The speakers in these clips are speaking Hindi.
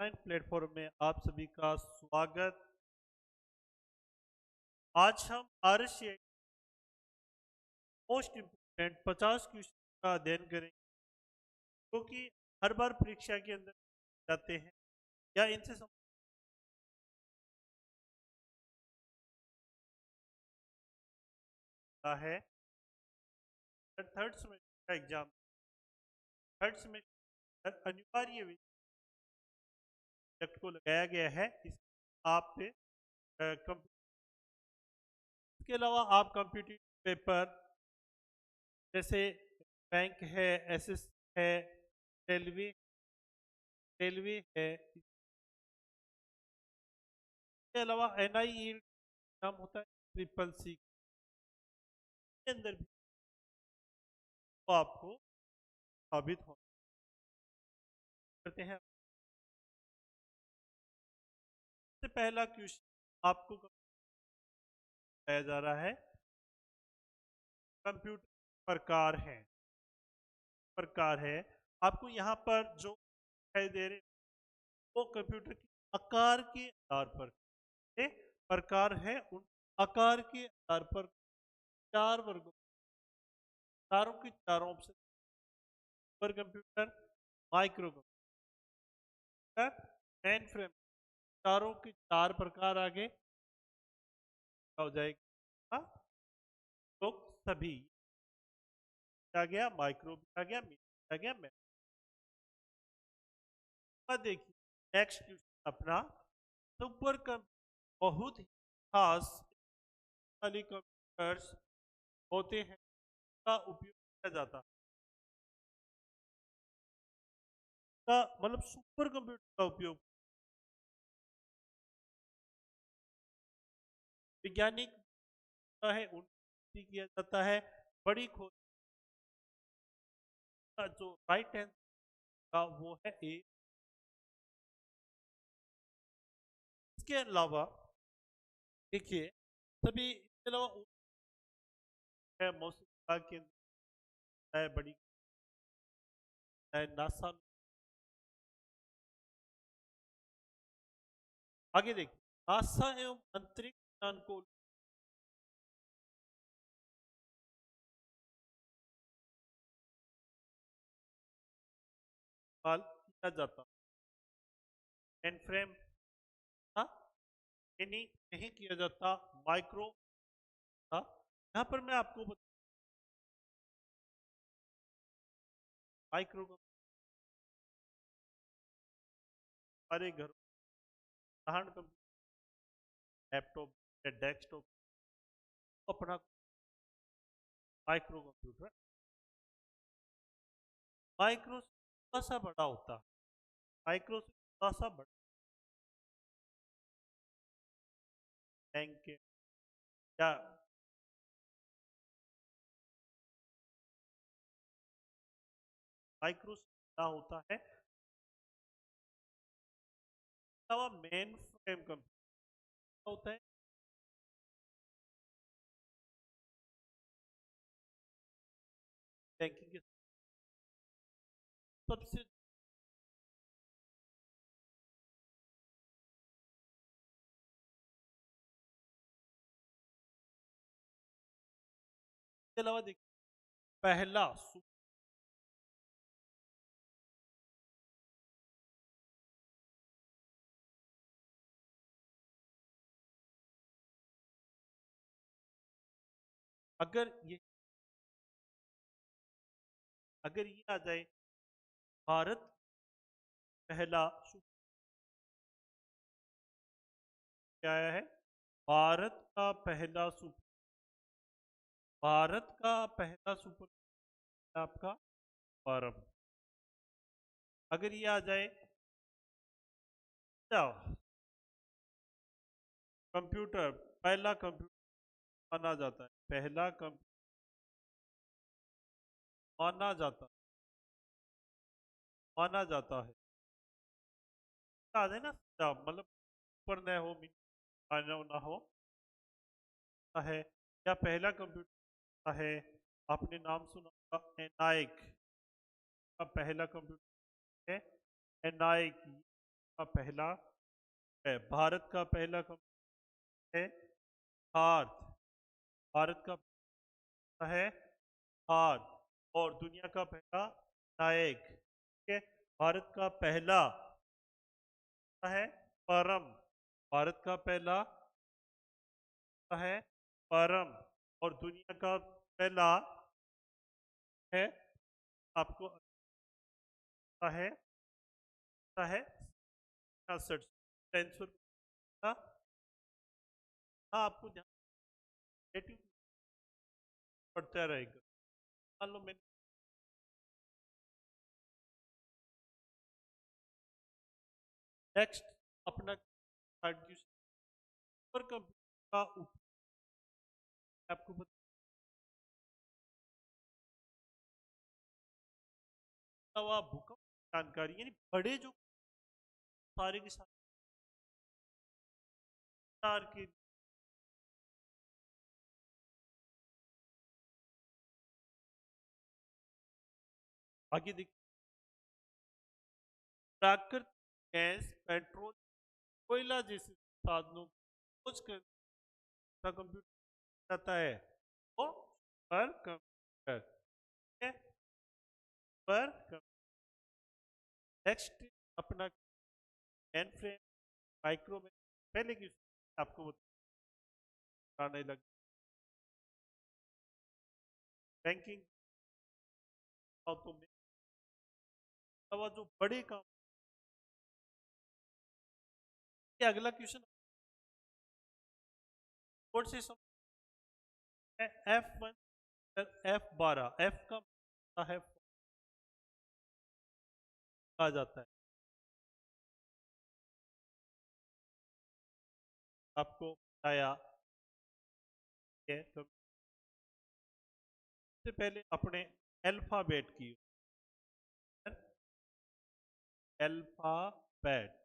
ऑनलाइन प्लेटफॉर्म में आप सभी का स्वागत। आज हम आरएसए मोस्ट इम्पोर्टेंट 50 क्वेश्चन का अध्ययन करेंगे जो कि हर बार परीक्षा के अंदर जाते हैं या इनसे संबंधित है। थर्ड सेमेस्टर का एग्जाम, थर्ड सेमेस्टर अनिवार्य सब्जेक्ट को लगाया गया है। इस आप पे इसके अलावा आप कंप्यूटर पेपर जैसे बैंक है, एसएस है, रेलवे रेलवे है, इसके अलावा एनआई एग्जाम होता है, ट्रिपल सी के अंदर भी तो आपको साबित हो करते हैं। सबसे पहला क्वेश्चन आपको बताया जा रहा है, कंप्यूटर प्रकार है आपको यहाँ पर जो दिखाई दे रहे वो कंप्यूटर के आकार के आधार पर ये प्रकार है। उन आकार के आधार पर चार वर्गों, चारों के चारों option, super computer, micro computer, main frame, चारों के चार प्रकार आगे हो जाएगा। तो सभी आ गया, माइक्रो भी आ गया, मिनी आ गया, मैन। देखिए नेक्स्ट क्वेश्चन अपना, सुपर कंप्यूटर बहुत ही खास वाली कंप्यूटर्स होते हैं का उपयोग किया जाता है। का मतलब सुपर कंप्यूटर का उपयोग वैज्ञानिक है उनसे किया जाता है। बड़ी खोज का जो राइट आंसर का वो है ए। इसके अलावा देखिए सभी, इसके अलावा है मौसम विभाग के अंदर है, बड़ी है नासा। आगे देखिए नासा एवं अंतरिक्ष यान को इस्तेमाल किया जाता है। मेन फ्रेम था, ये नहीं किया जाता। माइक्रो था। यहाँ पर मैं आपको माइक्रो हमारे घर साधारण कंप्यूटर, लैपटॉप या डेस्कटॉप अपना माइक्रो कंप्यूटर, माइक्रो से थोड़ा सा बड़ा होता है, माइक्रो से थोड़ा सा बड़ा बैंक के या माइक्रो से बड़ा होता है। अलावा मेन फ्रेम कंप्यूटर होता है, बैंकिंग के सबसे अलावा देखिए पहला अगर ये अगर ये आ जाए, भारत पहला क्या आया है, भारत का पहला सुपर, भारत का पहला सुपर आपका प्रारंभ। अगर ये आ जाए क्या कंप्यूटर, पहला कंप्यूटर माना जाता है, पहला कंप्यूटर माना जाता माना जाता है। आ जाए ना, मतलब ऊपर न हो, ना हो है, या पहला कंप्यूटर है, आपने नाम सुना होगा एनाइक का पहला कंप्यूटर है, एनाइक। का पहला है, भारत का पहला कंप्यूटर है भारत, भारत का पहला है भारत, और दुनिया का पहला नायक, ठीक है। भारत का पहला है परम, भारत का पहला है परम, और दुनिया का पहला है, आपको है है 66 सेंसर का। हाँ, आपको ध्यान relative पड़ता रहेगा। मान लो मैंने नेक्स्ट अपना पर कंप्यूटर का आपको बतावा भूकंप जानकारी, यानी बड़े जो सारे के सारे के आगे देख, प्राकृतिक गैस, पेट्रोल, कोयला जैसे साधनों को खोज कर कंप्यूटर जाता है, वो पर कंप्यूटर, ठीक है। पर नेक्स्ट अपना मेन फ्रेम, माइक्रो में पहले की आपको बताने लग, बैंकिंग तो में जो बड़े काम, ये अगला क्वेश्चन कोड से F1 F12, F का मतलब है कहा जाता है, आपको बताया है। तो सबसे पहले अपने अल्फाबेट की, अल्फाबेट,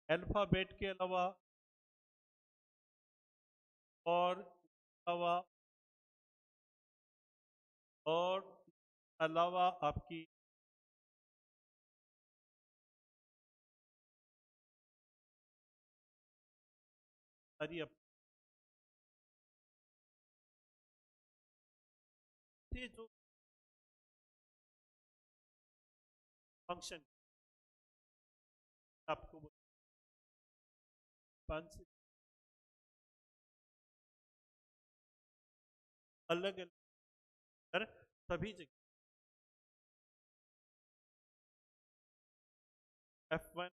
अल्फाबेट के अलावा और अलावा और अलावा आपकी सारी अपनी जो फंक्शन आपको पांच अलग अलग सभी जगह F1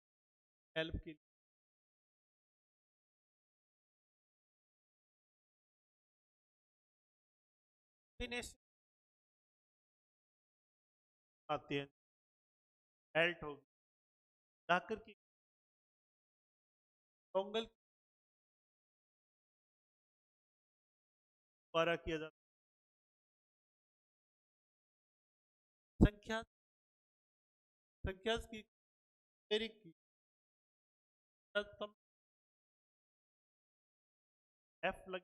हेल्प के लिए आते हैं, एल्ट हो जाकर के डोंगल द्वारा किया जाता है। संख्या की एफ लग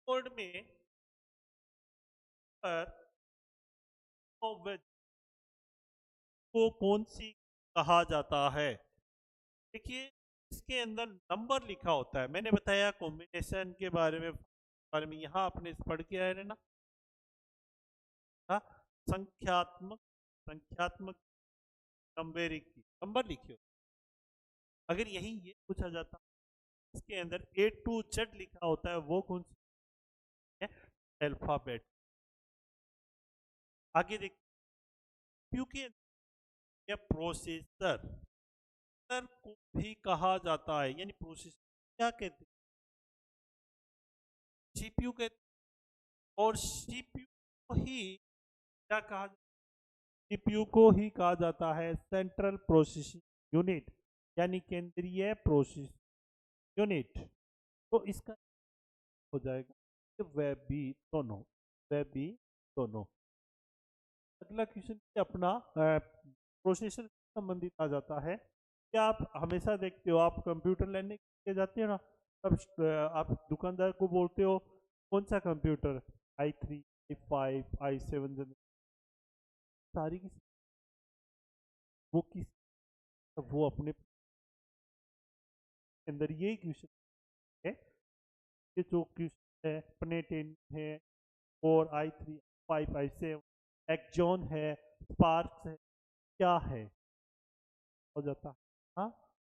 कोड में पर को कौन सी कहा जाता है। देखिए, इसके अंदर नंबर लिखा होता है, मैंने बताया कॉम्बिनेशन के बारे में यहाँ आपने पढ़ के आए ना। हाँ, संख्यात्मक, संख्यात्मक नंबरिंग की नंबर लिखियो। अगर यही ये पूछा जाता, इसके अंदर A to Z लिखा होता है, वो कौन सी है, अल्फाबेट। आगे देख, क्योंकि या प्रोसेसर को भी कहा जाता है, यानी प्रोसेसर क्या कहते हैं, सीपीयू कहते हैं। और सीपीयू को ही क्या कहा, सीपीयू को ही कहा जाता है सेंट्रल प्रोसेसिंग यूनिट, यानी केंद्रीय प्रोसेस यूनिट। तो इसका हो जाएगा कि वह भी दोनों, वह भी दोनों। अगला क्वेश्चन अपना प्रोसेसर से संबंधित आ जाता है। क्या आप हमेशा देखते हो, आप कंप्यूटर लेने के जाते हो ना, तब आप दुकानदार को बोलते हो कौन सा कंप्यूटर, i3, i5, i7, सारी की वो किस वो अपने अंदर यही क्वेश्चन है। ये जो क्वेश्चन है अपने 10 है, और i3 5 i7 एक्जॉन है, स्पार्क्स है, क्या है हो जाता है। हाँ,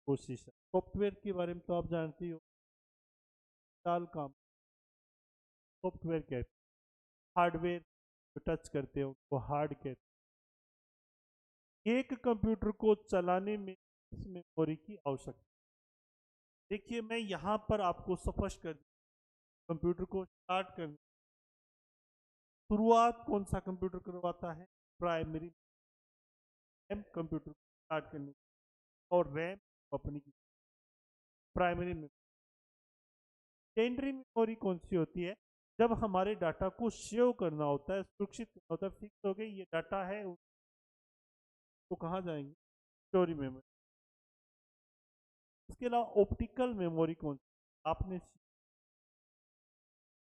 कोशिश है। सॉफ्टवेयर के बारे में तो आप जानती हो, साल काम सॉफ्टवेयर कहते हैं, हार्डवेयर जो टच करते हो वो हार्ड कहते हैं। एक कंप्यूटर को चलाने में इस मेमोरी की आवश्यकता। देखिए मैं यहाँ पर आपको स्पष्ट कर, कंप्यूटर को स्टार्ट करने शुरुआत कौन सा कंप्यूटर करवाता है? प्राइमरी रैम कंप्यूटर को स्टार्ट करने, और रैम अपनी प्राइमरी में। सेकेंडरी मेमोरी कौन सी होती है? जब हमारे डाटा को सेव करना होता है, सुरक्षित करना होता है, फिक्स हो गई ये डाटा है, तो कहाँ जाएंगे? Story memory. इसके अलावा ऑप्टिकल मेमोरी कौन सी आपने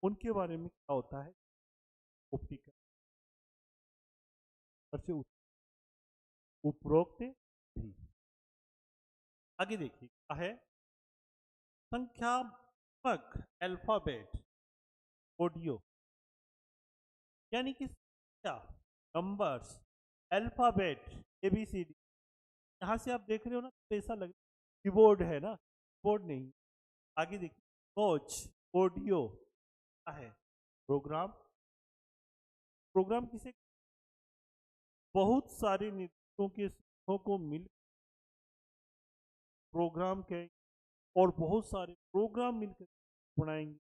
उनके बारे में क्या होता है? ऑप्टिकल से उपरोक्त थी। आगे देखिए क्या है, संख्यात्मक अल्फाबेट ऑडियो, यानी कि क्या नंबर्स अल्फाबेट ABCD। यहाँ से आप देख रहे हो ना, तो ऐसा लग कीबोर्ड है ना, कीबोर्ड नहीं। आगे देखिए, वॉच ऑडियो क्या है? प्रोग्राम। प्रोग्राम किसे? बहुत सारे निर्देशों के समूहों को मिल प्रोग्राम के, और बहुत सारे प्रोग्राम मिलकर बनाएंगे,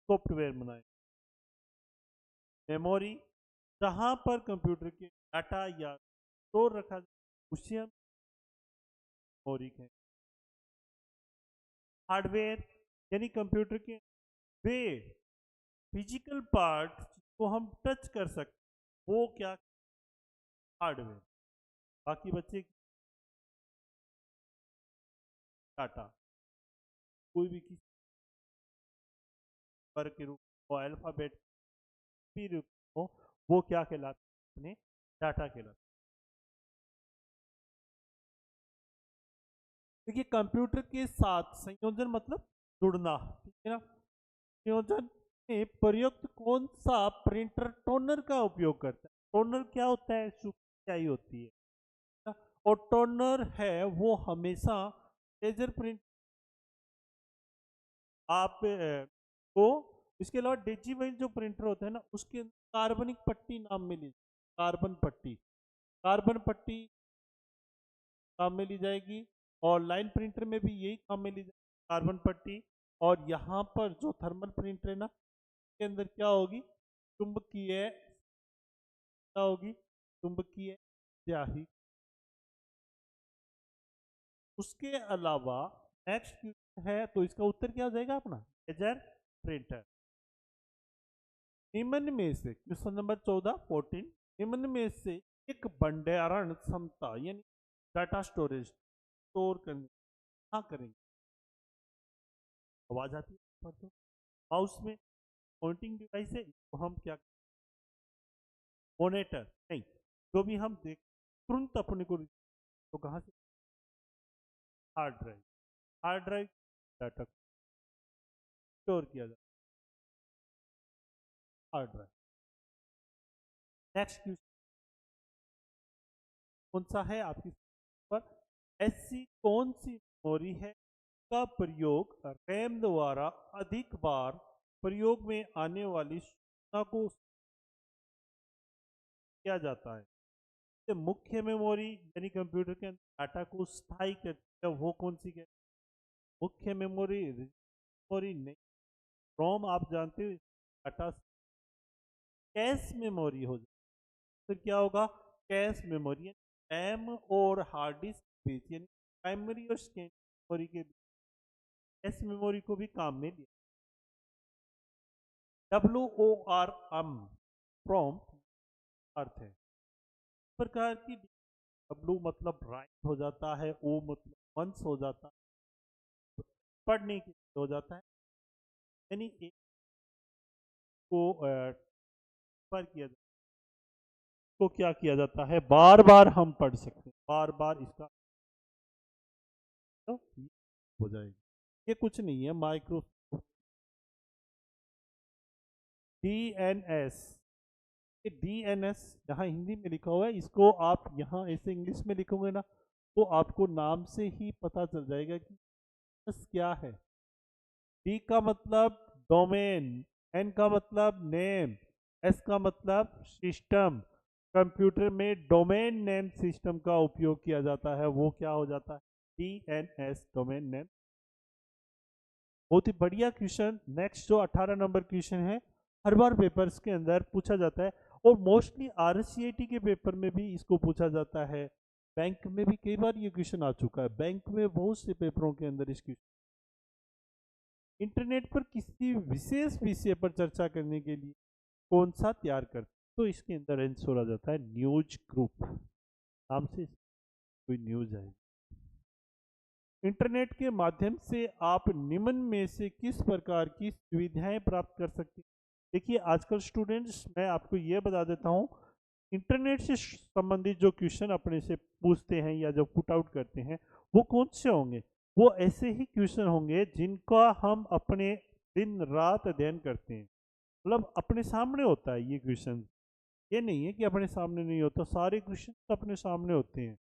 सॉफ्टवेयर बनाएंगे। मेमोरी, जहाँ पर कंप्यूटर के डाटा या स्टोर रखा जाए उसे हम मेमोरी कहें। हार्डवेयर, यानी कंप्यूटर के वे फिजिकल पार्ट को हम टच कर सकते, वो क्या? हार्डवेयर। बाकी बच्चे डाटा कोई भी किसी पर के रूप में हो, अल्फाबेट भी रूप में हो, वो क्या कहलाता है? अपने डाटा कहलाता है। देखिए कंप्यूटर के साथ संयोजन मतलब जुड़ना, ठीक है ना। संयोजन में प्रयुक्त कौन सा प्रिंटर टोनर का उपयोग करता है? टोनर क्या होता है? सुखाई होती है ना? और टोनर है वो हमेशा लेजर प्रिंट आप को, इसके अलावा डिजिवाइज जो प्रिंटर होता है ना, उसके कार्बनिक पट्टी नाम में ली, कार्बन पट्टी, कार्बन पट्टी काम में ली जाएगी। और लाइन प्रिंटर में भी यही काम में ली जाएगी, कार्बन पट्टी। और यहाँ पर जो थर्मल प्रिंटर है ना, के अंदर क्या होगी? चुंबकीय, क्या होगी? चुंबकीय स्याही। उसके अलावा नेक्स्ट है, तो इसका उत्तर क्या हो जाएगा अपना? Laser printer. निम्न में से क्वेश्चन नंबर 14 निम्न में से एक भंडारण क्षमता यानी डाटा स्टोरेज स्टोर करने कहाँ करेंगे? आवाज आती है तो माउस में पॉइंटिंग डिवाइस है, तो हम क्या, मॉनिटर नहीं, जो भी हम देख तुरंत अपने को, तो कहाँ से? Hard drive. Hard drive data store किया जाता है, हार्ड ड्राइव। नेक्स्ट क्वेश्चन कौन सा है आपकी पर? ऐसी कौन सी मेमोरी है का प्रयोग रैम द्वारा अधिक बार प्रयोग में आने वाली सूचना को किया जाता है? ये मुख्य मेमोरी यानी कंप्यूटर के अंदर डाटा को स्थायी करती है, वो कौन सी है? मुख्य मेमोरी, मेमोरी नहीं। रोम आप जानते हो, डाटा कैश मेमोरी हो जाए, फिर क्या होगा? कैश मेमोरी रैम और हार्ड डिस्क के बीच, यानी प्राइमरी और सेकेंडरी मेमोरी के बीच कैश मेमोरी को भी काम में लिया। WORM फ्रॉम अर्थ है, इस प्रकार की। W मतलब राइट हो जाता है, O मतलब वंस हो जाता है, पढ़ने के लिए हो जाता है, यानी एक को पर किया जाता है, तो क्या किया जाता है? बार बार हम पढ़ सकते हैं, बार बार इसका तो ये हो जाएगी। ये कुछ नहीं है, माइक्रोसॉफ्ट DNS। ये DNS यहाँ हिंदी में लिखा हुआ है, इसको आप यहाँ ऐसे इंग्लिश में लिखोगे ना तो आपको नाम से ही पता चल जाएगा कि DNS क्या है। D का मतलब डोमेन, N का मतलब नेम, S का मतलब सिस्टम। कंप्यूटर में डोमेन नेम सिस्टम का उपयोग किया जाता है, वो क्या हो जाता है, DNS, डोमेन नेम। बहुत ही बढ़िया क्वेश्चन। नेक्स्ट जो 18 नंबर क्वेश्चन है, हर बार पेपर्स के अंदर पूछा जाता है और मोस्टली RCIT के पेपर में भी इसको पूछा जाता है। बैंक में भी कई बार ये क्वेश्चन आ चुका है, बैंक में बहुत से पेपरों के अंदर इस क्वेश्चन। इंटरनेट पर किसी विशेष विषय पर चर्चा करने के लिए कौन सा तैयार करते, तो इसके अंदर आंसर आ जाता है न्यूज ग्रुप। नाम से कोई न्यूज है। इंटरनेट के माध्यम से आप निम्न में से किस प्रकार की सुविधाएं प्राप्त कर सकते हैं। देखिए आजकल स्टूडेंट्स, मैं आपको ये बता देता हूँ, इंटरनेट से संबंधित जो क्वेश्चन अपने से पूछते हैं या जो पुट आउट करते हैं वो कौन से होंगे, वो ऐसे ही क्वेश्चन होंगे जिनका हम अपने दिन रात अध्ययन करते हैं। मतलब अपने सामने होता है ये क्वेश्चन, ये नहीं है कि अपने सामने नहीं होता, सारे क्वेश्चन अपने सामने होते हैं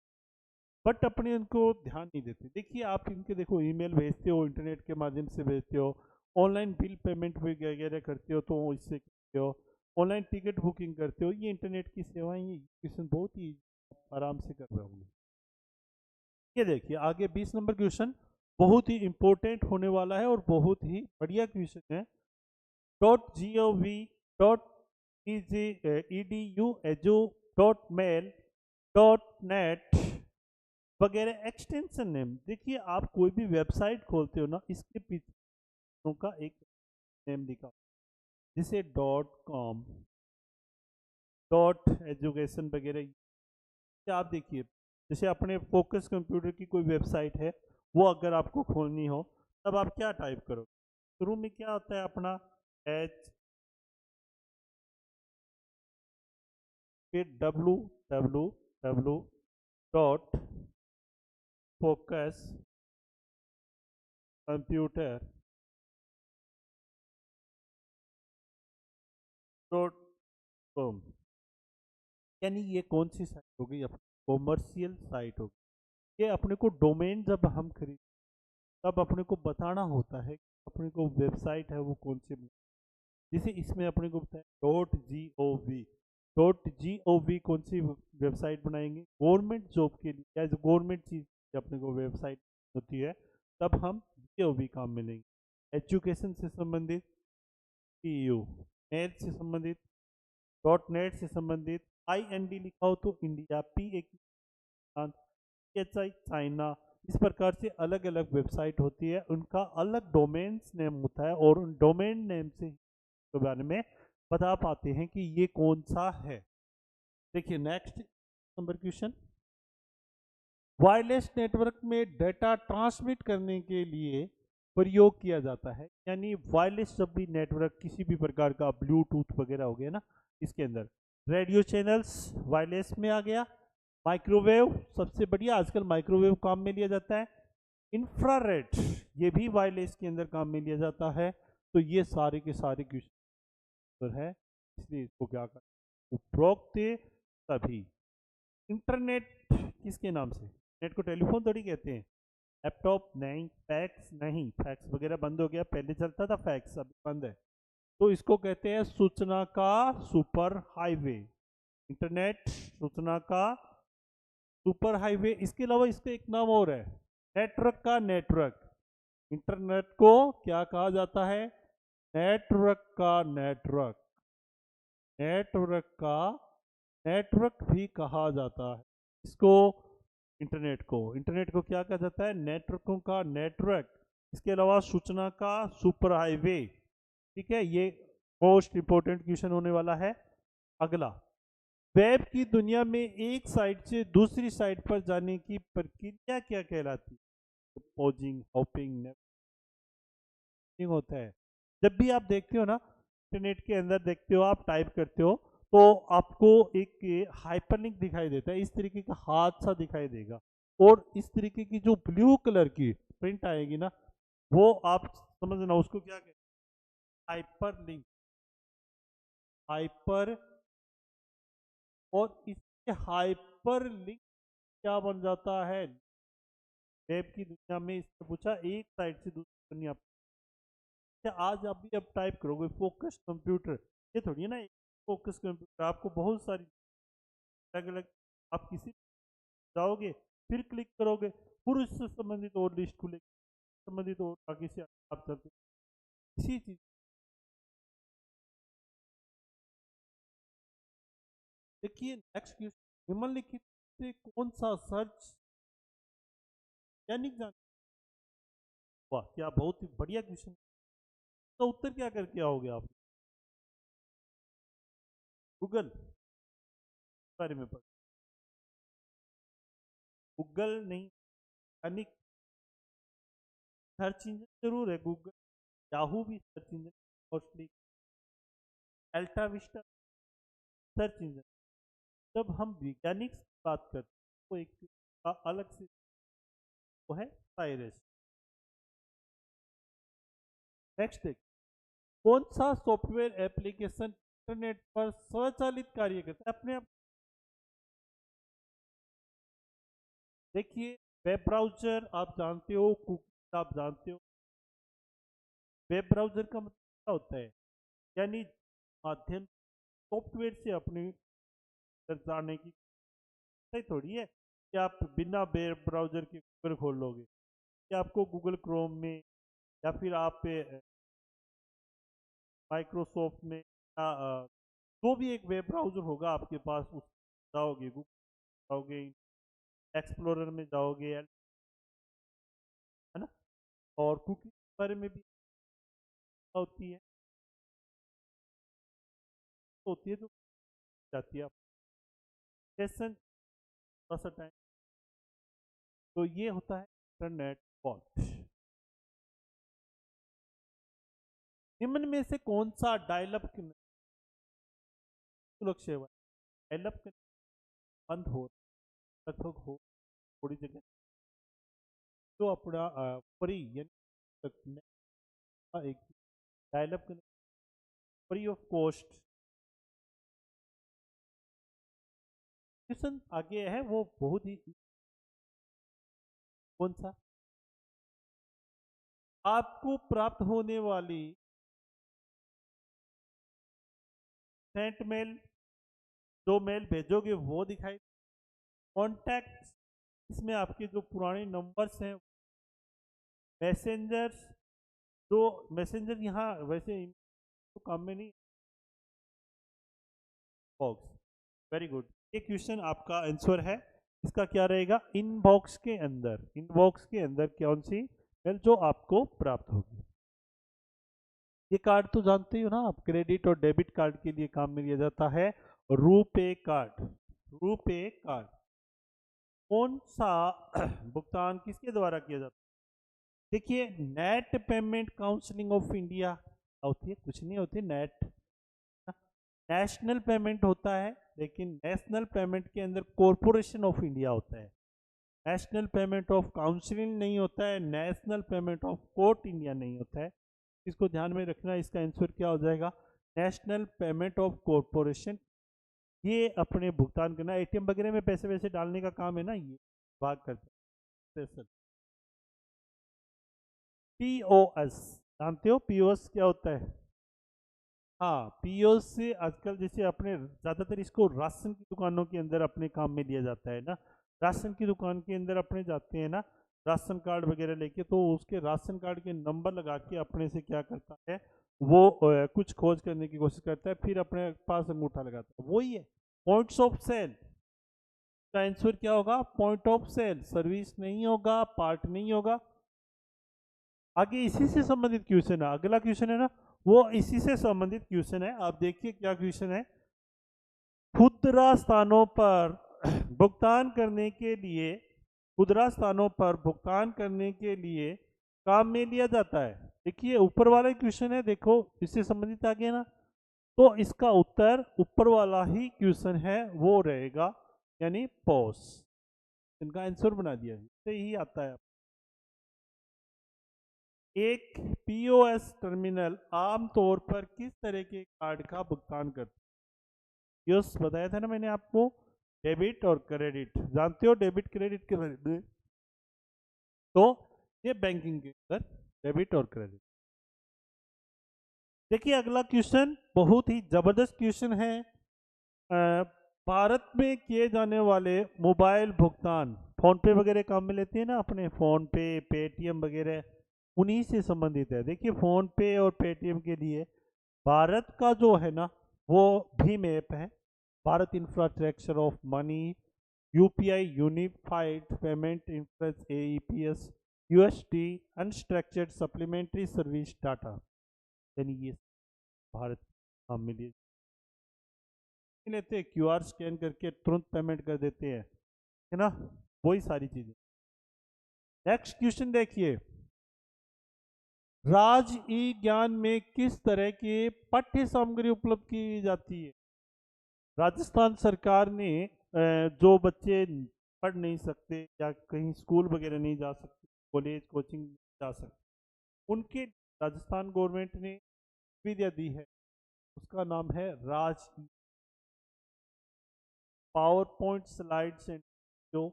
बट अपने उनको ध्यान नहीं देते। देखिए आप इनके देखो, ईमेल भेजते हो, इंटरनेट के माध्यम से भेजते हो, ऑनलाइन बिल पेमेंट वगैरह करते हो तो इससे करते हो, ऑनलाइन टिकट बुकिंग करते हो, ये इंटरनेट की सेवाएं, ये क्वेश्चन बहुत ही आराम से कर रहे होंगे। ये देखिए आगे 20 नंबर क्वेश्चन बहुत ही इंपॉर्टेंट होने वाला है और बहुत ही बढ़िया क्वेश्चन है। .gov.edu.mail.net वगैरह एक्सटेंशन नेम। देखिए आप कोई भी वेबसाइट खोलते हो ना, इसके पीछे का एक नेम लिखा, जैसे .com, .education वगैरह। आप देखिए जैसे अपने फोकस कंप्यूटर की कोई वेबसाइट है, वो अगर आपको खोलनी हो तब आप क्या टाइप करो, शुरू में क्या होता है अपना एच, फिर www.focuscomputer.com, यानी ये कौन सी साइट होगी, कॉमर्शियल साइट होगी। ये अपने को डोमेन जब हम खरीद तब अपने को बताना होता है कि अपने को वेबसाइट है वो कौन सी। जैसे इसमें अपने को बताया .gov कौन सी वेबसाइट बनाएंगे, गवर्नमेंट जॉब के लिए, एज गवर्नमेंट चीज अपने को वेबसाइट होती है, तब हम .gov काम मिलेंगे। एजुकेशन से संबंधित EU, मैथ से संबंधित .net से संबंधित IND लिखा हो तो इंडिया, PHI चाइना। इस प्रकार से अलग अलग वेबसाइट होती है, उनका अलग डोमेन्स नेम होता है और उन डोमेन नेम से के बारे में बता पाते हैं कि ये कौन सा है। देखिए next number question, wireless network में डेटा ट्रांसमिट करने के लिए प्रयोग किया जाता है। यानी वायरलेस जब भी नेटवर्क किसी भी प्रकार का, ब्लूटूथ वगैरह हो गया ना, इसके अंदर रेडियो चैनल्स वायरलेस में आ गया, माइक्रोवेव सबसे बढ़िया आजकल माइक्रोवेव काम में लिया जाता है, इंफ्रारेड ये भी वायरलेस के अंदर काम में लिया जाता है। तो ये सारे के सारे क्वेश्चन है, इसलिए इसको क्या कर उपरोक्त सभी। इंटरनेट किसके नाम से, नेट को टेलीफोन थोड़ी कहते हैं, लैपटॉप नहीं, फैक्स नहीं, फैक्स वगैरह बंद हो गया, पहले चलता था फैक्स, अभी बंद है। तो इसको कहते हैं सूचना का सुपर हाईवे। इंटरनेट सूचना का सुपर हाईवे। इसके अलावा इसका एक नाम और है, नेटवर्क का नेटवर्क। इंटरनेट को क्या कहा जाता है, नेटवर्क का नेटवर्क, नेटवर्क का नेटवर्क भी कहा जाता है। इसको इंटरनेट को क्या कहा जाता है, नेटवर्कों का नेटवर्क। इसके अलावा सूचना का सुपर हाईवे। ठीक है, ये मोस्ट इंपोर्टेंट क्वेश्चन होने वाला है। अगला, वेब की दुनिया में एक साइट से दूसरी साइट पर जाने की प्रक्रिया क्या कहलाती है, पोजिंग, हॉपिंग, होता है। जब भी आप देखते हो ना, इंटरनेट के अंदर देखते हो, आप टाइप करते हो तो आपको एक हाइपरलिंक दिखाई देता है, इस तरीके का हाथ सा दिखाई देगा। और इस तरीके की जो ब्लू कलर की प्रिंट आएगी ना, वो आप समझना उसको क्या कहते हैं, हाइपर लिंक। हाइपर, और इसके हाइपर लिंक क्या बन जाता है, वेब की दुनिया में इससे पूछा एक साइड से दूसरी दुनिया। आज आप भी अब टाइप करोगे फोकस कंप्यूटर, ये थोड़ी है ना फोकस कंप्यूटर, आपको बहुत सारी अलग अलग, आप किसी जाओगे फिर क्लिक करोगे, पुरुष से संबंधित और लिस्ट खुलेगी, संबंधित और आगे से आप चलते इसी चीज। देखिए नेक्स्ट क्वेश्चन, निम्नलिखित से कौन सा सर्च दैनिक जान, वाह क्या बहुत ही बढ़िया क्वेश्चन। तो उत्तर क्या करके आओगे आप, गूगल बारे में पढ़, गूगल नहीं, दैनिक सर्च इंजन जरूर है गूगल, याहू भी search engine mostly, AltaVista search engine. जब हम वैज्ञानिक की बात करते हैं तो एक अलग से, वो है साइरस। नेक्स्ट है, कौन सा सॉफ्टवेयर एप्लीकेशन इंटरनेट पर स्वचालित कार्य करता है अपने आप। देखिए वेब ब्राउजर आप जानते हो, कुकीज आप जानते हो। वेब ब्राउजर का मतलब क्या होता है, यानी माध्यम सॉफ्टवेयर से अपने जाने की, सही थोड़ी है कि आप बिना वेब ब्राउजर के गूगल खोल लोगे, कि आपको गूगल क्रोम में या फिर आप माइक्रोसॉफ्ट में या जो भी एक वेब ब्राउजर होगा आपके पास, उस जाओगे गूगल जाओगे, एक्सप्लोरर में जाओगे, है ना। और कुकी के बारे में भी होती है, होती है जो जाती है सेशन थोड़ा सा टाइम, तो ये होता है इंटरनेट फॉल्ट। निम्न में से कौन सा डायलअप सुलभ सेवा, डायलअप बंद हो लगभग हो थोड़ी जगह, जो अपना फ्री यानी एक dial-up free of cost question आगे है, वो बहुत ही, कौन सा आपको प्राप्त होने वाली सेंट मेल, जो मेल भेजोगे वो दिखाई, कॉन्टैक्ट इसमें आपके जो पुराने नंबर्स हैं, मैसेंजर्स, जो मैसेंजर यहाँ वैसे तो काम में नहीं, बॉक्स, वेरी गुड, ये क्वेश्चन आपका आंसर है। इसका क्या रहेगा, इनबॉक्स के अंदर, इनबॉक्स के अंदर कौन सी मेल जो आपको प्राप्त होगी। ये कार्ड तो जानते हो ना आप, क्रेडिट और डेबिट कार्ड के लिए काम में लिया जाता है, रुपे कार्ड। रुपे कार्ड कौन सा भुगतान किसके द्वारा किया जाता है, देखिए net payment counselling of India होती है, कुछ नहीं होती नेट, नेशनल पेमेंट होता है, लेकिन नेशनल पेमेंट के अंदर कॉरपोरेशन ऑफ इंडिया होता है, नेशनल पेमेंट ऑफ काउंसिलिंग नहीं होता है, national payment of court India नहीं होता है। इसको ध्यान में रखना, इसका आंसर क्या हो जाएगा, नेशनल पेमेंट ऑफ कॉरपोरेशन। ये अपने भुगतान करना, एटीएम वगैरह में पैसे वैसे डालने का काम है ना, ये भाग करते हैं। पीओएस जानते हो, पीओएस क्या होता है, हाँ पीओएस से आजकल जैसे अपने ज़्यादातर इसको राशन की दुकानों के अंदर अपने काम में लिया जाता है ना, राशन की दुकान के अंदर अपने जाते हैं ना राशन कार्ड वगैरह लेके, तो उसके राशन कार्ड के नंबर लगा के अपने से क्या करता है वो कुछ खोज करने की कोशिश करता है, फिर अपने पास अंगूठा लगाता है, वही है पॉइंट्स ऑफ सेल का आंसर क्या होगा, पॉइंट ऑफ सेल, सर्विस नहीं होगा, पार्ट नहीं होगा। आगे इसी से संबंधित क्वेश्चन है, अगला क्वेश्चन है ना, वो इसी से संबंधित क्वेश्चन है, आप देखिए क्या क्वेश्चन है, खुदरा स्थानों पर भुगतान करने के लिए, खुदरा स्थानों पर भुगतान करने के लिए काम में लिया जाता है। देखिए ऊपर वाला क्वेश्चन है, देखो इससे संबंधित आ गया ना, तो इसका उत्तर ऊपर वाला ही क्वेश्चन है वो रहेगा, यानी पॉस। इनका आंसर बना दिया, इससे ही आता है। एक पीओएस टर्मिनल आमतौर पर किस तरह के कार्ड का भुगतान करता है? यस, बताया था ना मैंने आपको, डेबिट और क्रेडिट। जानते हो डेबिट क्रेडिट के बारे में? तो ये बैंकिंग के अंदर डेबिट और क्रेडिट। देखिए अगला क्वेश्चन बहुत ही जबरदस्त क्वेश्चन है। भारत में किए जाने वाले मोबाइल भुगतान, फोन पे वगैरह काम में लेते हैं ना अपने, फोन पे, पेटीएम वगैरह, उन्हीं से संबंधित है। देखिए फोन पे और पेटीएम के लिए भारत का जो है ना वो भीम ऐप है, Bharat infrastructure of money, UPI unified payment interface, AEPS, UST unstructured supplementary service data, यानी ये भारत काम में लिए लेते हैं। क्यूआर स्कैन करके तुरंत पेमेंट कर देते हैं, है ना, वही सारी चीजें। नेक्स्ट क्वेश्चन देखिए, राज ई ज्ञान में किस तरह की पाठ्य सामग्री उपलब्ध की जाती है? राजस्थान सरकार ने जो बच्चे पढ़ नहीं सकते या कहीं स्कूल वगैरह नहीं जा सकते, कॉलेज कोचिंग जा सकते, उनके राजस्थान गवर्नमेंट ने विद्या दी है, उसका नाम है राज। पावर पॉइंट स्लाइड्स एंड जो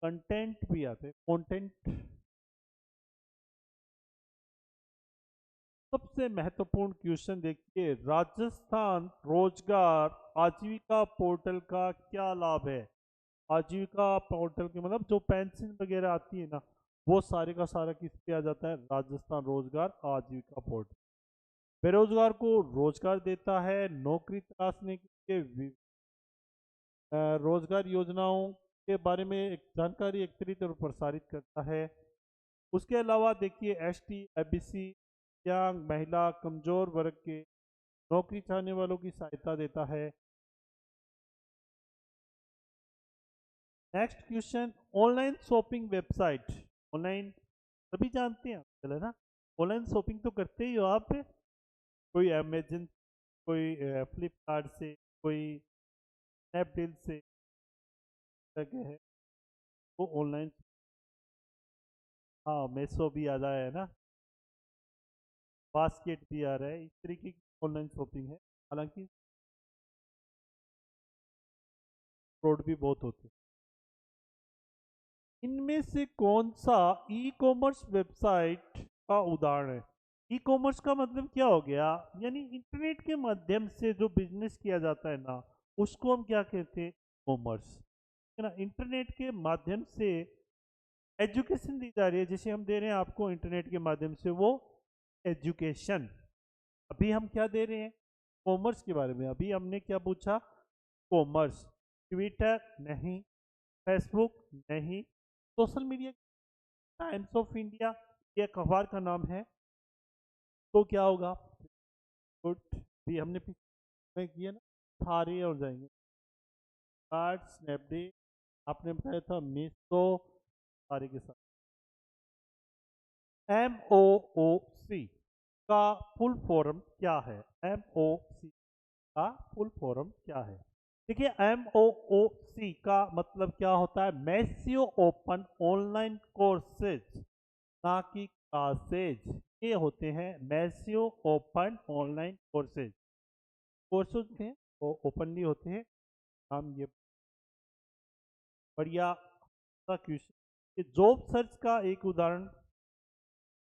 कंटेंट भी आते हैं, कंटेंट। सबसे महत्वपूर्ण क्वेश्चन देखिए, राजस्थान रोजगार आजीविका पोर्टल का क्या लाभ है? आजीविका पोर्टल के मतलब जो पेंशन वगैरह आती है ना, वो सारे का सारा किस पे आ जाता है? राजस्थान रोजगार आजीविका पोर्टल। बेरोजगार को रोजगार देता है, नौकरी तलाशने के लिए रोजगार योजनाओं के बारे में एक जानकारी एकत्रित और प्रसारित करता है। उसके अलावा देखिए एस टी, एबीसी, दिव्यांग, महिला, कमजोर वर्ग के नौकरी चाहने वालों की सहायता देता है। Next question, online shopping website. Online सभी जानते हैं चले ना, ऑनलाइन शॉपिंग तो करते ही हो आप, कोई अमेजन, कोई फ्लिपकार्ट से, कोई स्नैपडील से जगह है वो ऑनलाइन। हाँ मेसो भी आ रहा है ना, बास्केट भी आ रहा है, इस तरीके की ऑनलाइन शॉपिंग है। हालांकि फ्रॉड भी बहुत होते हैं। इनमें से कौन सा ई कॉमर्स वेबसाइट का उदाहरण है? ई कॉमर्स का मतलब क्या हो गया? यानी इंटरनेट के माध्यम से जो बिजनेस किया जाता है ना, उसको हम क्या कहते हैं? कॉमर्स, है ना। इंटरनेट के माध्यम से एजुकेशन दी जा रही है, जैसे हम दे रहे हैं आपको इंटरनेट के माध्यम से वो एजुकेशन। अभी हम क्या दे रहे हैं? कॉमर्स के बारे में। अभी हमने क्या पूछा? कॉमर्स। ट्विटर नहीं, फेसबुक नहीं, social media, times of India ये अखबार का नाम है, तो क्या होगा? गुड, भी हमने पीछे किया ना, सारे और जाएंगे। कार्ड, स्नैपडील, आपने बताया था मीशो, सारे के साथ। एम ओ ओ सी का फुल फॉर्म क्या है? एम ओ सी का फुल फॉर्म क्या है? देखिए एम ओ ओ सी का मतलब क्या होता है? मैसिव ओपन ऑनलाइन कोर्सेज, ना कि क्लासेज। ये होते हैं massive open online courses. Courses हैं वो ओपनली होते हैं, हम ये बढ़िया सा क्वेश्चन। ये जॉब सर्च का एक उदाहरण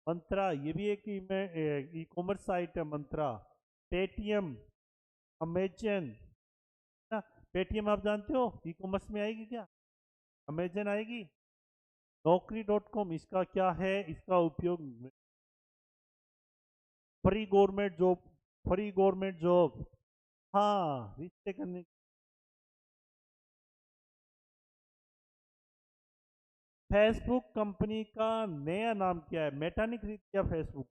मंत्रा, ये भी एक ई कॉमर्स साइट है मंत्रा। पेटीएम, अमेजन ना, पेटीएम आप जानते हो ई कॉमर्स में आएगी क्या? अमेजन आएगी। नौकरी डॉट कॉम इसका क्या है? इसका उपयोग free government job, free government job, हाँ रिश्ते करने। फेसबुक कंपनी का नया नाम क्या है? मेटा ने खरीद लिया फेसबुक,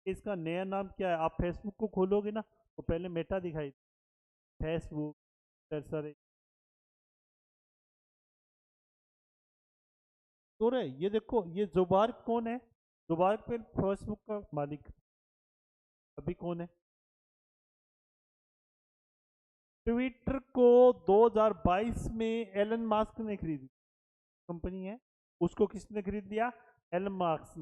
इसका नया नाम क्या है? आप फेसबुक को खोलोगे ना तो पहले मेटा दिखाई, फेसबुक सर तो रे, ये देखो ये जुबार्क कौन है? जुबार्क पे फेसबुक का मालिक अभी कौन है? ट्विटर को 2022 में एलन मास्क ने खरीदी, कंपनी है, उसको किसने खरीद लिया? एलन मास्क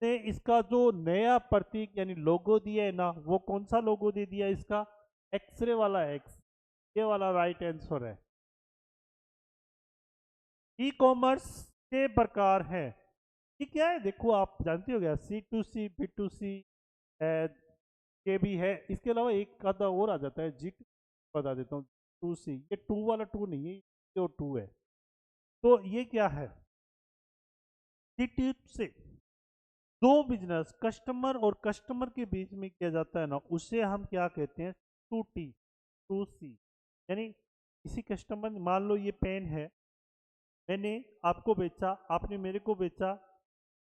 ने इसका जो नया प्रतीक यानी लोगो दिया है ना, वो कौन सा लोगो दे दिया इसका? एक्सरे वाला एक्स, ये वाला राइट आंसर है। ई कॉमर्स के प्रकार है, ये क्या है देखो, आप जानते हो क्या? C2C, B2C के भी है, इसके अलावा एक आधा और आ जाता है, G2, बता देता हूँ। 2C, ये टू वाला टू नहीं है, ये टू है। तो ये क्या है? C2C दो बिजनेस कस्टमर और कस्टमर के बीच में किया जाता है ना, उसे हम क्या कहते हैं? 2T, 2C, यानी किसी कस्टमर, मान लो ये पेन है, मैंने आपको बेचा, आपने मेरे को बेचा,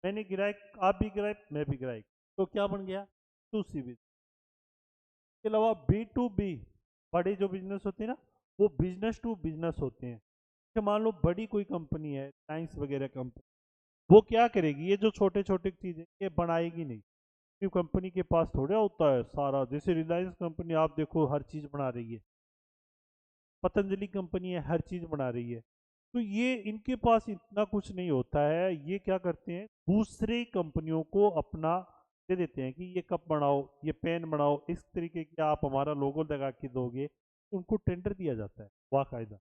मैंने गिराए, आप भी गिराए, मैं भी गिराई, तो क्या बन गया? 2C business. इसके अलावा B2B, बड़े जो बिजनेस होते हैं ना, वो बिजनेस टू बिजनेस होते हैं। तो मान लो बड़ी कोई कंपनी है, टाइम्स वगैरह कंपनी, वो क्या करेगी? ये जो छोटे छोटे चीजें ये बनाएगी नहीं, क्योंकि कंपनी के पास थोड़ा होता है सारा। जैसे रिलायंस कंपनी आप देखो हर चीज बना रही है, पतंजलि कंपनी है हर चीज बना रही है, तो ये इनके पास इतना कुछ नहीं होता है। ये क्या करते हैं? दूसरे कंपनियों को अपना दे देते हैं कि ये कप बनाओ, ये पेन बनाओ, इस तरीके की आप हमारा लोगो लगा के दोगे, उनको टेंडर दिया जाता है बाकायदा।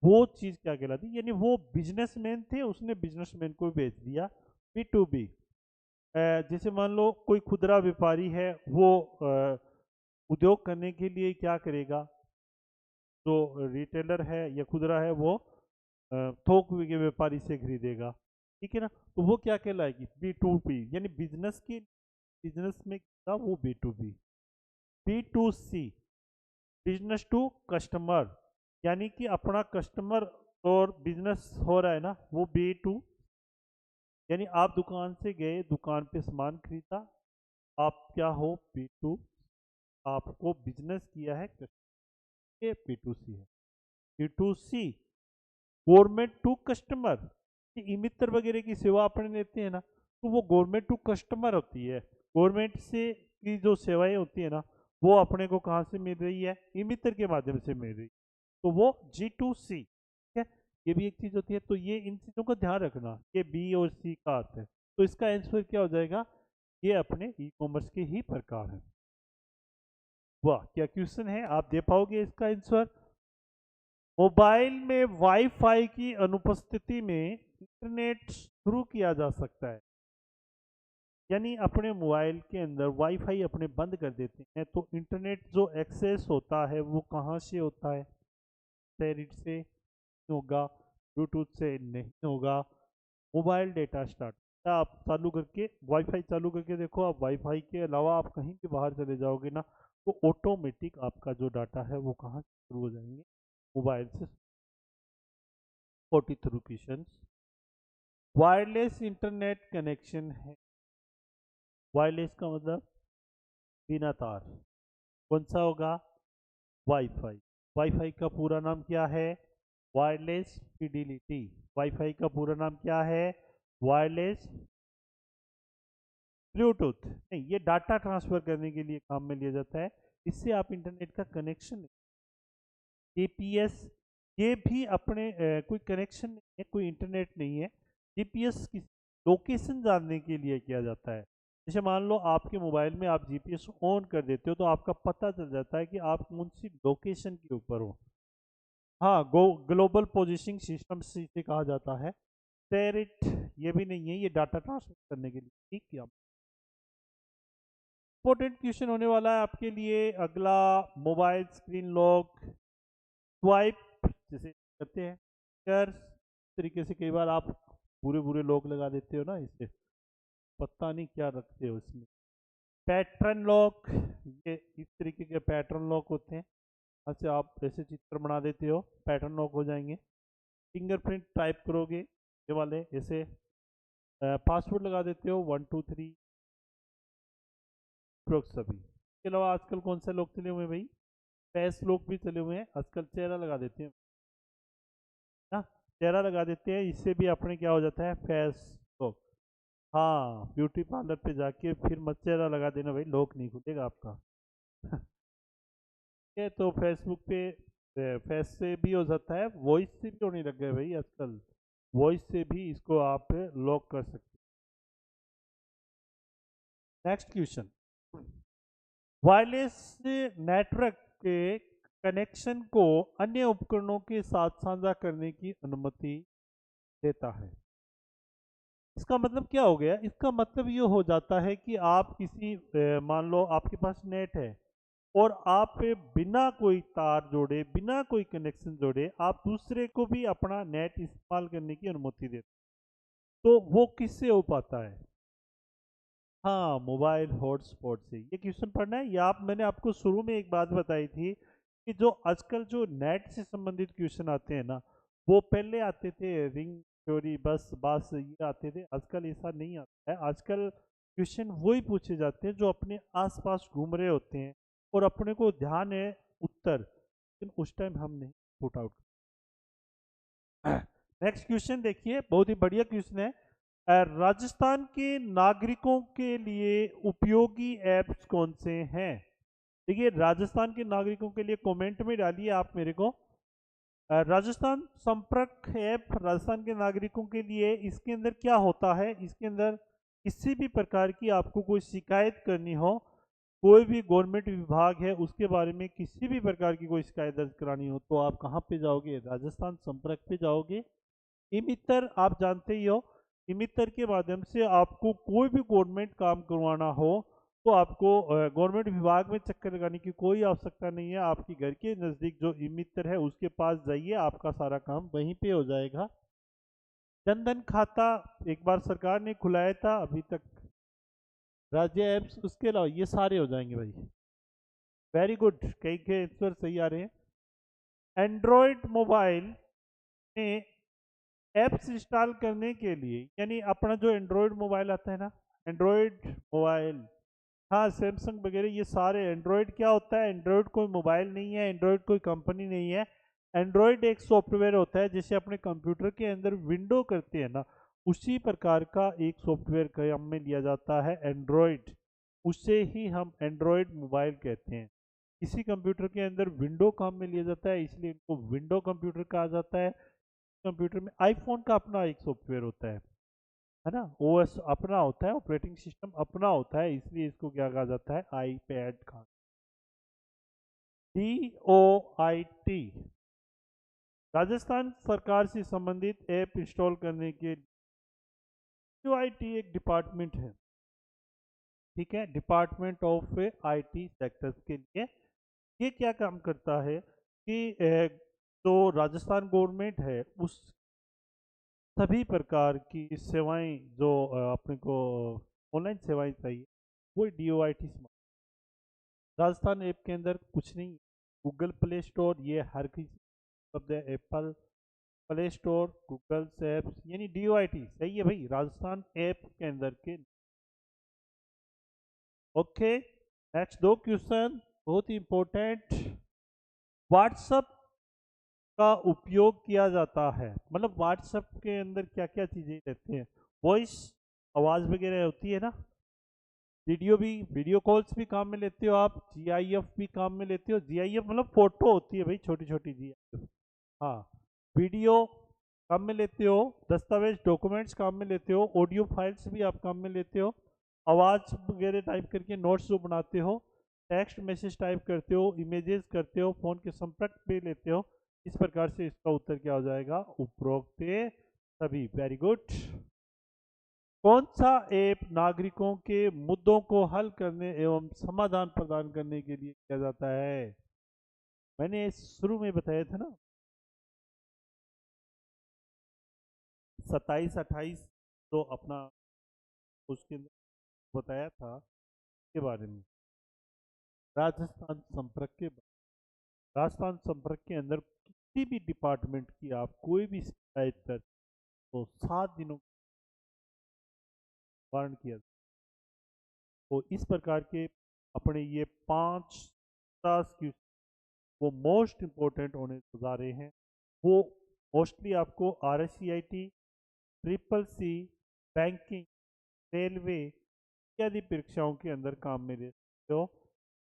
वो चीज क्या कहलाती? यानी वो बिजनेसमैन थे, उसने बिजनेसमैन को बेच दिया। B2B, जैसे मान लो कोई खुदरा व्यापारी है, वो उद्योग करने के लिए क्या करेगा? जो रिटेलर है या खुदरा है, वो थोक के व्यापारी से खरीदेगा, ठीक है ना? तो वो क्या कहलाएगी? B2B, यानी बिजनेस की, बिजनेस में क्या वो B2B। B2C, business to customer, यानी कि अपना कस्टमर और बिजनेस हो रहा है ना, वो B2, यानी आप दुकान से गए, दुकान पे सामान खरीदा, आप क्या हो? B2, आपको बिजनेस किया है, ये B2C है। B2C, गवर्नमेंट टू कस्टमर, ई मित्र वगैरह की सेवा अपने लेते हैं ना, तो वो गवर्नमेंट टू कस्टमर होती है। गवर्नमेंट से की जो सेवाएं होती है ना, वो अपने को कहाँ से मिल रही है? ई मित्र के माध्यम से मिल रही है, तो वो G2C, ठीक है। ये भी एक चीज होती है, तो ये इन चीजों का ध्यान रखना, ये B और C का अर्थ है। तो इसका आंसर क्या हो जाएगा? ये अपने ई कॉमर्स के ही प्रकार है। वाह, क्या क्वेश्चन है, आप दे पाओगे इसका आंसर? मोबाइल में वाईफाई की अनुपस्थिति में इंटरनेट शुरू किया जा सकता है, यानी अपने मोबाइल के अंदर वाईफाई अपने बंद कर देते हैं, तो इंटरनेट जो एक्सेस होता है वो कहाँ से होता है? सेरिट से नहीं होगा, ब्लूटूथ से नहीं होगा, मोबाइल डेटा स्टार्ट, आप चालू करके वाईफाई चालू करके देखो, आप वाईफाई के अलावा आप कहीं भी बाहर चले जाओगे ना, तो ऑटोमेटिक आपका जो डाटा है वो कहाँ से शुरू हो जाएंगे? मोबाइल से। 43 क्वेश्चन। वायरलेस इंटरनेट कनेक्शन है, वायरलेस का मतलब बिना तार, कौन सा होगा? वाईफाई। वाईफाई का पूरा नाम क्या है? Wireless fidelity. वाईफाई का पूरा नाम क्या है? वायरलेस। ब्लूटूथ नहीं, ये डाटा ट्रांसफर करने के लिए काम में लिया जाता है, इससे आप इंटरनेट का कनेक्शन। जीपीएस, ये भी अपने कोई कनेक्शन नहीं है, कोई इंटरनेट नहीं है। जीपीएस की लोकेशन जानने के लिए किया जाता है। जैसे मान लो आपके मोबाइल में आप जीपीएस ऑन कर देते हो, तो आपका पता चल जाता है कि आप कौन सी लोकेशन के ऊपर हो। हाँ, ग्लोबल पोजिशनिंग सिस्टम से इसे कहा जाता है। टेरिट, ये भी नहीं है, ये डाटा ट्रांसफर करने के लिए, ठीक है। इंपॉर्टेंट क्वेश्चन होने वाला है आपके लिए अगला। मोबाइल स्क्रीन लॉक स्वाइप जैसे करते हैं, कर तरीके से कई बार आप बुरे बुरे लॉक लगा देते हो ना, इससे पता नहीं क्या रखते हो इसमें। पैटर्न लॉक, ये इस तरीके के पैटर्न लॉक होते हैं, ऐसे आप ऐसे चित्र बना देते हो, पैटर्न लॉक हो जाएंगे। फिंगरप्रिंट टाइप करोगे, ये वाले ऐसे पासवर्ड लगा देते हो 1 2 3 सभी। इसके अलावा आजकल कौन से लोग चले हुए हैं भाई? फेस लोग भी चले हुए हैं आजकल, चेहरा लगा देते हैं ना, चेहरा लगा देते हैं, इससे भी अपने क्या हो जाता है? Face lock. हाँ, ब्यूटी पार्लर पे जाके फिर मत चेहरा लगा देना भाई, लॉक नहीं खुलेगा आपका। है, तो फेसबुक पे फेस से भी हो जाता है, वॉइस से भी होने लग गए भाई आजकल। वॉइस से भी इसको आप लॉक कर सकते हैं। नेक्स्ट क्वेश्चन, वायरलेस नेटवर्क के कनेक्शन को अन्य उपकरणों के साथ साझा करने की अनुमति देता है। इसका मतलब क्या हो गया? इसका मतलब ये हो जाता है कि आप किसी मान लो आपके पास नेट है और आप बिना कोई तार जोड़े, बिना कोई कनेक्शन जोड़े, आप दूसरे को भी अपना नेट इस्तेमाल करने की अनुमति देते, तो वो किससे हो पाता है? हाँ, मोबाइल हॉटस्पॉट से। ये क्वेश्चन पढ़ना है। या आप, मैंने आपको शुरू में एक बात बताई थी कि जो आजकल जो नेट से संबंधित क्वेश्चन आते हैं ना, वो पहले आते थे रिंग थ्योरी, बस बस ये आते थे। आजकल ऐसा नहीं आता है। आजकल क्वेश्चन वही पूछे जाते हैं जो अपने आसपास घूम रहे होते हैं और अपने को ध्यान है उत्तर, लेकिन उस टाइम हम नहीं पुट आउट। नेक्स्ट क्वेश्चन देखिए, बहुत ही बढ़िया क्वेश्चन है। राजस्थान के नागरिकों के लिए उपयोगी ऐप्स कौन से हैं? देखिए, राजस्थान के नागरिकों के लिए कमेंट में डालिए आप मेरे को। राजस्थान संपर्क ऐप राजस्थान के नागरिकों के लिए, इसके अंदर क्या होता है? इसके अंदर किसी भी प्रकार की आपको कोई शिकायत करनी हो, कोई भी गवर्नमेंट विभाग है उसके बारे में किसी भी प्रकार की कोई शिकायत दर्ज करानी हो, तो आप कहाँ पे जाओगे? राजस्थान संपर्क पे जाओगे। इमितर आप जानते ही हो, इमितर के माध्यम से आपको कोई भी गवर्नमेंट काम करवाना हो तो आपको गवर्नमेंट विभाग में चक्कर लगाने की कोई आवश्यकता नहीं है। आपके घर के नज़दीक जो इमितर है उसके पास जाइए, आपका सारा काम वहीं पे हो जाएगा। जनधन खाता एक बार सरकार ने खुलाया था, अभी तक राज्य ऐप्स, उसके अलावा ये सारे हो जाएंगे भाई। वेरी गुड, कई के आंसर सही आ रहे हैं। एंड्रॉयड मोबाइल में ऐप्स इंस्टॉल करने के लिए, यानी अपना जो एंड्रॉयड मोबाइल आता है ना, एंड्रॉयड मोबाइल, हाँ सैमसंग वगैरह, ये सारे एंड्रॉयड क्या होता है? एंड्रॉयड कोई मोबाइल नहीं है, एंड्रॉयड कोई कंपनी नहीं है। एंड्रॉयड एक सॉफ्टवेयर होता है, जैसे अपने कंप्यूटर के अंदर विंडो करते हैं ना, उसी प्रकार का एक सॉफ्टवेयर काम में लिया जाता है एंड्रॉयड। उससे ही हम एंड्रॉयड मोबाइल कहते हैं। इसी कंप्यूटर के अंदर विंडो काम में लिया जाता है, इसलिए इनको विंडो कंप्यूटर कहा जाता है। कंप्यूटर में आईफोन का अपना एक सॉफ्टवेयर होता है ना, ओएस अपना होता है, ऑपरेटिंग सिस्टम अपना होता है, इसलिए इसको क्या कहा जाता है? आईपैड का। DOIT, राजस्थान सरकार से संबंधित ऐप इंस्टॉल करने के। DOIT एक डिपार्टमेंट है, ठीक है, डिपार्टमेंट ऑफ IT सेक्टर्स के लिए। ये क्या काम करता है कि जो राजस्थान गवर्नमेंट है उस सभी प्रकार की सेवाएं जो अपने को ऑनलाइन सेवाएं चाहिए, वो DOIT से। राजस्थान ऐप के अंदर कुछ नहीं। गूगल प्ले स्टोर ये हर किसी शब्द है, Apple play store, Google apps, यानी DOIT सही है भाई, राजस्थान ऐप के अंदर के। ओके, नेक्स्ट दो क्वेश्चन बहुत ही इंपॉर्टेंट। व्हाट्सएप का उपयोग किया जाता है, मतलब व्हाट्सएप के अंदर क्या क्या चीजें रहती हैं? वॉइस, आवाज वगैरह होती है ना, वीडियो भी, वीडियो कॉल्स भी काम में लेते हो आप, GIF भी काम में लेते हो। GIF मतलब फोटो होती है भाई, छोटी छोटी GIF। हाँ, वीडियो काम में लेते हो, दस्तावेज डॉक्यूमेंट्स काम में लेते हो, ऑडियो फाइल्स भी आप काम में लेते हो, आवाज़ वगैरह टाइप करके नोट्स जो बनाते हो, टेक्स्ट मैसेज टाइप करते हो, इमेजेस करते हो, फ़ोन के संपर्क पे लेते हो। इस प्रकार से इसका उत्तर क्या हो जाएगा? उपरोक्त सभी। Very good. कौन सा ऐप नागरिकों के मुद्दों को हल करने एवं समाधान प्रदान करने के लिए किया जाता है? मैंने शुरू में बताया था ना, 27-28 तो अपना उसके अंदर बताया था के बारे में। राजस्थान संपर्क के, राजस्थान संपर्क के अंदर किसी भी डिपार्टमेंट की आप कोई भी शिकायत कर, तो 7 दिनों वारंट किया। तो इस प्रकार के अपने ये 5 टास्क की वो मोस्ट इम्पोर्टेंट होने जा रहे हैं। वो मोस्टली आपको RSCIT, CCC, बैंकिंग, रेलवे इत्यादि परीक्षाओं के अंदर काम में ले सकते हो।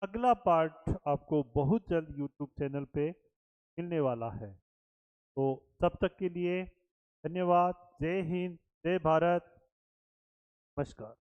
अगला पार्ट आपको बहुत जल्द यूट्यूब चैनल पे मिलने वाला है। तो तब तक के लिए धन्यवाद। जय हिंद, जय भारत, नमस्कार।